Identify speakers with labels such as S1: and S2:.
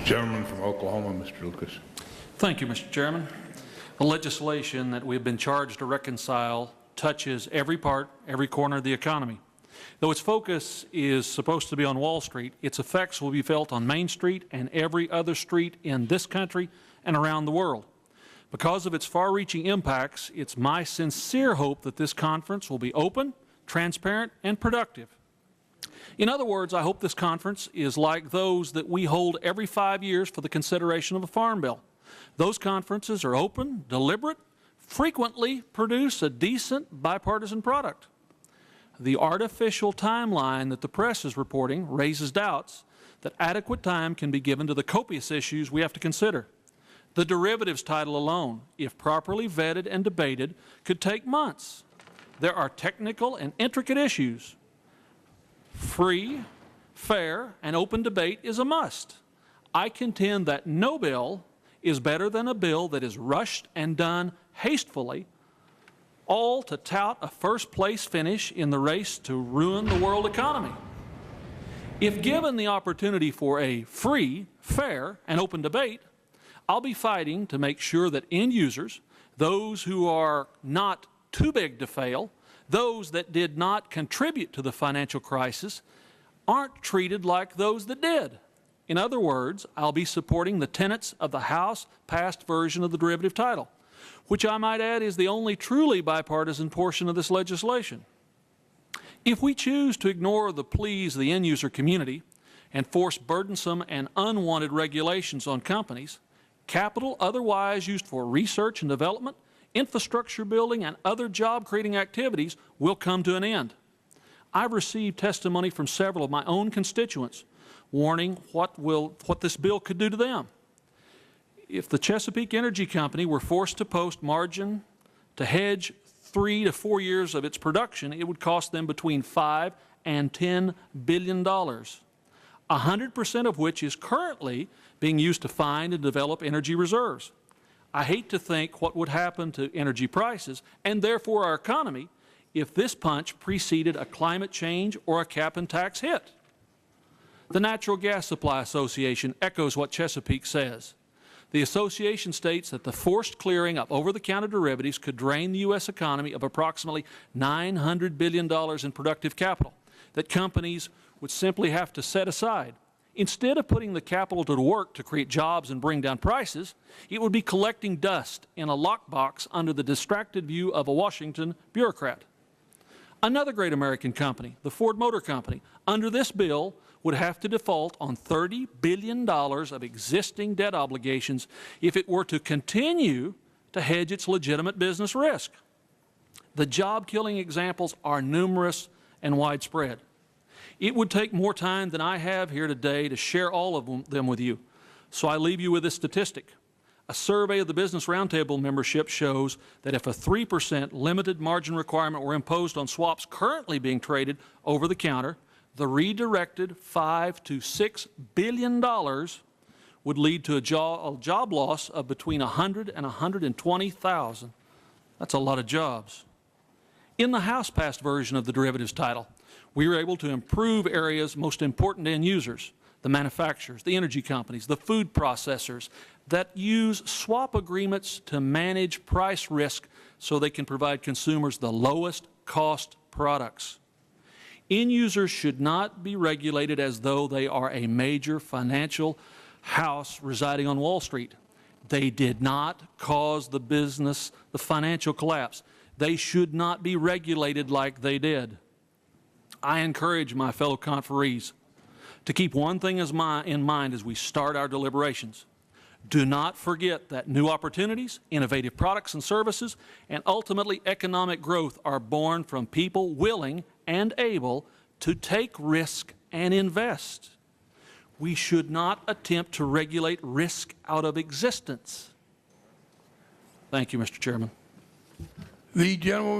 S1: Gentleman from Oklahoma, Mr. Lucas.
S2: Thank you, Mr. Chairman. The legislation that we have been charged to reconcile touches every part, every corner of the economy. Though its focus is supposed to be on Wall Street, its effects will be felt on Main Street and every other street in this country and around the world. Because of its far-reaching impacts, it's my sincere hope that this conference will be open, transparent, and productive. In other words, I hope this conference is like those that we hold every 5 years for the consideration of a farm bill. Those conferences are open, deliberate, frequently produce a decent bipartisan product. The artificial timeline that the press is reporting raises doubts that adequate time can be given to the copious issues we have to consider. The derivatives title alone, if properly vetted and debated, could take months. There are technical and intricate issues. Free, fair, and open debate is a must. I contend that no bill is better than a bill that is rushed and done hastily, all to tout a first-place finish in the race to ruin the world economy. If given the opportunity for a free, fair, and open debate, I'll be fighting to make sure that end users, those who are not too big to fail, those that did not contribute to the financial crisis, aren't treated like those that did. In other words, I'll be supporting the tenets of the House-passed version of the derivative title, which I might add is the only truly bipartisan portion of this legislation. If we choose to ignore the pleas of the end-user community and force burdensome and unwanted regulations on companies, capital otherwise used for research and development, infrastructure building, and other job-creating activities will come to an end. I've received testimony from several of my own constituents warning what this bill could do to them. If the Chesapeake Energy Company were forced to post margin to hedge 3 to 4 years of its production, it would cost them between $5 and $10 billion, 100% of which is currently being used to find and develop energy reserves. I hate to think what would happen to energy prices and therefore our economy if this punch preceded a climate change or a cap and tax hit. The Natural Gas Supply Association echoes what Chesapeake says. The association states that the forced clearing of over-the-counter derivatives could drain the U.S. economy of approximately $900 billion in productive capital that companies would simply have to set aside. Instead of putting the capital to work to create jobs and bring down prices, it would be collecting dust in a lockbox under the distracted view of a Washington bureaucrat. Another great American company, the Ford Motor Company, under this bill would have to default on $30 billion of existing debt obligations if it were to continue to hedge its legitimate business risk. The job-killing examples are numerous and widespread. It would take more time than I have here today to share all of them with you, so I leave you with this statistic. A survey of the Business Roundtable membership shows that if a 3% limited margin requirement were imposed on swaps currently being traded over the counter, the redirected $5 to $6 billion would lead to a job loss of between 100 and 120,000. That's a lot of jobs. In the House-passed version of the derivatives title, we were able to improve areas most important to end users, the manufacturers, the energy companies, the food processors that use swap agreements to manage price risk so they can provide consumers the lowest cost products. End users should not be regulated as though they are a major financial house residing on Wall Street. They did not cause the financial collapse. They should not be regulated like they did. I encourage my fellow conferees to keep one thing in mind as we start our deliberations. Do not forget that new opportunities, innovative products and services, and ultimately economic growth are born from people willing and able to take risk and invest. We should not attempt to regulate risk out of existence. Thank you, Mr. Chairman.
S1: The gentleman